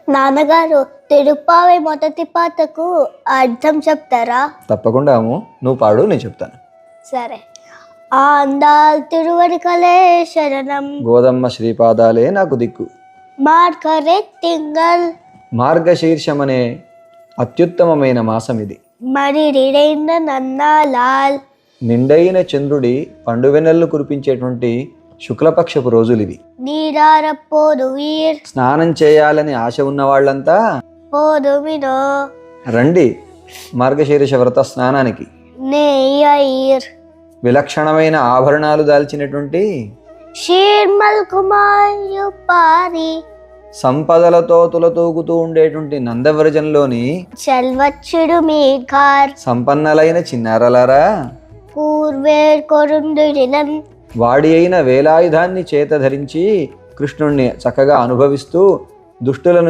నాన్నగారు, తిరుప్పావై మొదటి పాటకు అర్థం చెప్తారా? తప్పకుండా అమ్ము, నువ్వు పాడు, నేను చెప్తాను. సరే. ఆండాల్ తిరువడికలే శరణం, గోదమ్మ శ్రీపాదాలే నాకు దిక్కు. మార్గరే తింగల్, మార్గశీర్షమనే అత్యుత్తమమైన మాసం ఇది. మరి రిడైన నన్నాలాల్, నిండైన చంద్రుడి పండువెన్నెల్లు కురిపించేటువంటి శుక్లపక్షపు రోజులివి. నీరారపోదు వీర్, స్నానం చేయాలని ఆశ ఉన్న వాళ్ళంతా పోదుమినో, రండి మార్గశీర్ష వ్రత స్నానానికి. నేయర్, విలక్షణమైన ఆభరణాలు దాల్చినటువంటి షీర్మల్ కుమారు పారి, సంపదలతో తులతూగుతూ ఉండేటువంటి నందవ్రజంలోని చెల్వచ్చుడు మీఘార్, సంపన్నలైన చిన్నారలారా, పూర్వేర్ కొరుండుడినం, వాడి అయిన వేలాయుధాన్ని చేత ధరించి కృష్ణుణ్ణి చక్కగా అనుభవిస్తూ దుష్టుల నుంచి